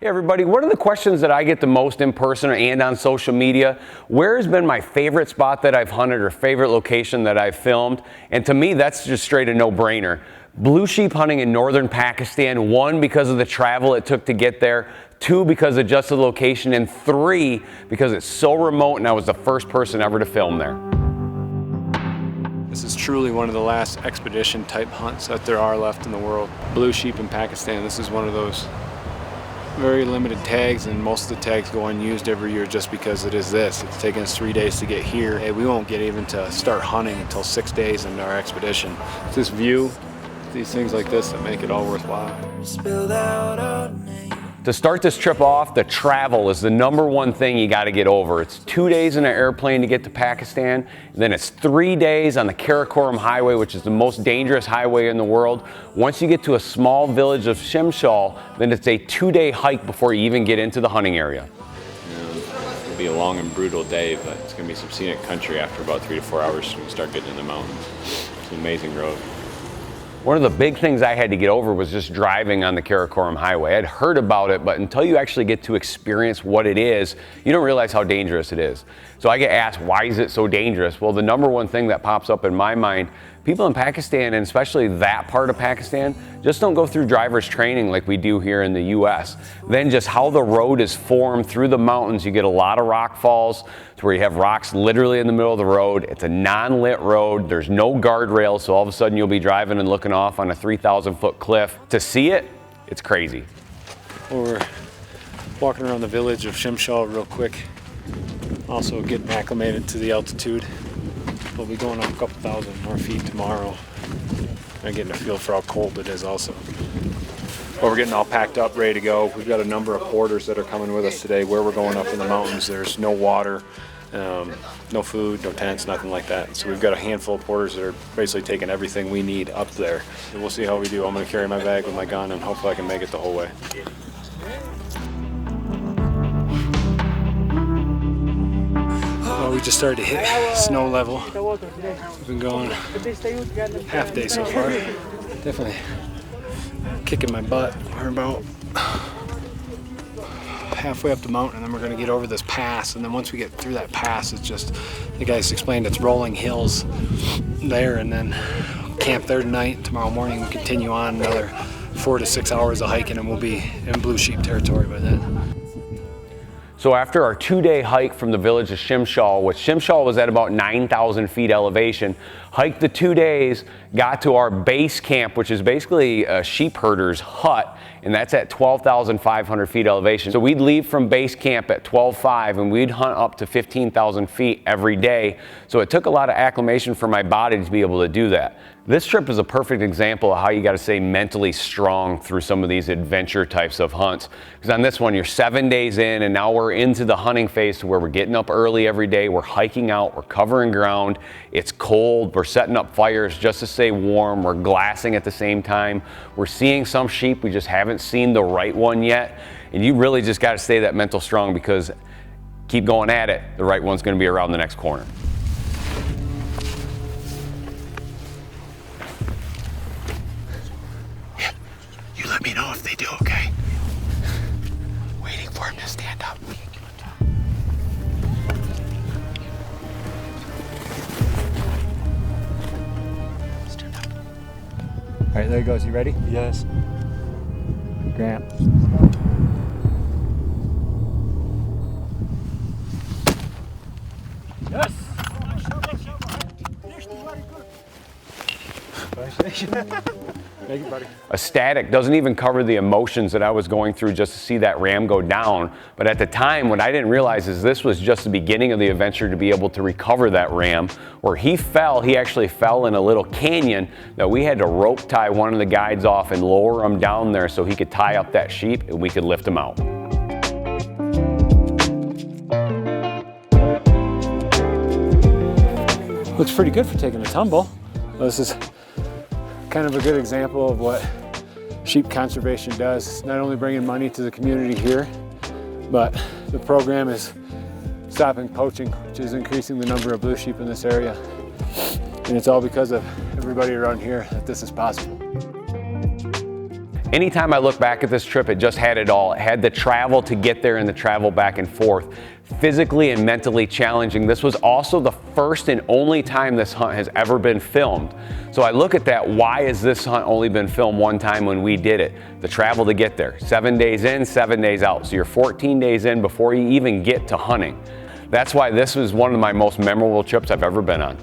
Hey everybody, one of the questions that I get the most in person and on social media, where has been my favorite spot that I've hunted or favorite location that I've filmed? And to me, that's just straight a no-brainer. Blue sheep hunting in northern Pakistan, 1, because of the travel it took to get there, 2, because of just the location, and 3, because it's so remote and I was the first person ever to film there. This is truly one of the last expedition type hunts that there are left in the world. Blue sheep in Pakistan, this is one of those very limited tags, and most of the tags go unused every year just because it is this. It's taken us 3 days to get here. Hey, we won't get even to start hunting until 6 days into our expedition. It's this view, these things like this that make it all worthwhile. To start this trip off, the travel is the #1 thing you got to get over. It's 2 days in an airplane to get to Pakistan, and then it's 3 days on the Karakoram Highway, which is the most dangerous highway in the world. Once you get to a small village of Shimshal, then it's a 2-day hike before you even get into the hunting area. It'll be a long and brutal day, but it's going to be some scenic country after about 3 to 4 hours when we start getting in the mountains. It's an amazing road. One of the big things I had to get over was just driving on the Karakoram Highway. I'd heard about it, but until you actually get to experience what it is, you don't realize how dangerous it is. So I get asked, why is it so dangerous? Well, the #1 thing that pops up in my mind, people in Pakistan, and especially that part of Pakistan, just don't go through driver's training like we do here in the US. Then just how the road is formed through the mountains, you get a lot of rock falls to where you have rocks literally in the middle of the road. It's a non-lit road. There's no guardrails, so all of a sudden you'll be driving and looking off on a 3,000-foot cliff. To see it, it's crazy. Well, we're walking around the village of Shimshal real quick. Also getting acclimated to the altitude. We'll be going up a couple thousand more feet tomorrow. And getting a feel for how cold it is also. But we're getting all packed up, ready to go. We've got a number of porters that are coming with us today. Where we're going up in the mountains, there's no water, no food, no tents, nothing like that. So we've got a handful of porters that are basically taking everything we need up there. And we'll see how we do. I'm going to carry my bag with my gun and hopefully I can make it the whole way. Well, we just started to hit snow level. We've been going half day so far. Definitely kicking my butt. We're about halfway up the mountain, and then we're going to get over this pass. And then once we get through that pass, it's just, the guys explained it's rolling hills there, and then camp there tonight. Tomorrow morning we continue on another 4 to 6 hours of hiking, and we'll be in blue sheep territory by then. So after our 2-day hike from the village of Shimshal, which Shimshal was at about 9,000 feet elevation, hiked the 2 days, got to our base camp, which is basically a sheep herder's hut, and that's at 12,500 feet elevation. So we'd leave from base camp at 12,500 and we'd hunt up to 15,000 feet every day. So it took a lot of acclimation for my body to be able to do that. This trip is a perfect example of how you got to stay mentally strong through some of these adventure types of hunts. Because on this one, you're 7 days in, and now we're into the hunting phase to where we're getting up early every day, we're hiking out, we're covering ground, it's cold, we're setting up fires just to stay warm, we're glassing at the same time, we're seeing some sheep, we just haven't seen the right one yet. And you really just got to stay that mental strong, because keep going at it, the right one's going to be around the next corner. You let me know if they do, okay? Waiting for him to stand up. Stand up. All right, there he goes. You ready? Yes. Grant. Yes! Thank you, buddy. A static doesn't even cover the emotions that I was going through just to see that ram go down. But at the time, what I didn't realize is this was just the beginning of the adventure to be able to recover that ram. Where he actually fell in a little canyon that we had to rope tie one of the guides off and lower him down there so he could tie up that sheep and we could lift him out. Looks pretty good for taking a tumble. Well, this is kind of a good example of what sheep conservation does. It's not only bringing money to the community here, but the program is stopping poaching, which is increasing the number of blue sheep in this area. And it's all because of everybody around here that this is possible. Anytime I look back at this trip, it just had it all. It had the travel to get there and the travel back and forth. Physically and mentally challenging. This was also the first and only time this hunt has ever been filmed. So I look at that, why has this hunt only been filmed one time when we did it? The travel to get there. 7 days in, 7 days out. So you're 14 days in before you even get to hunting. That's why this was one of my most memorable trips I've ever been on.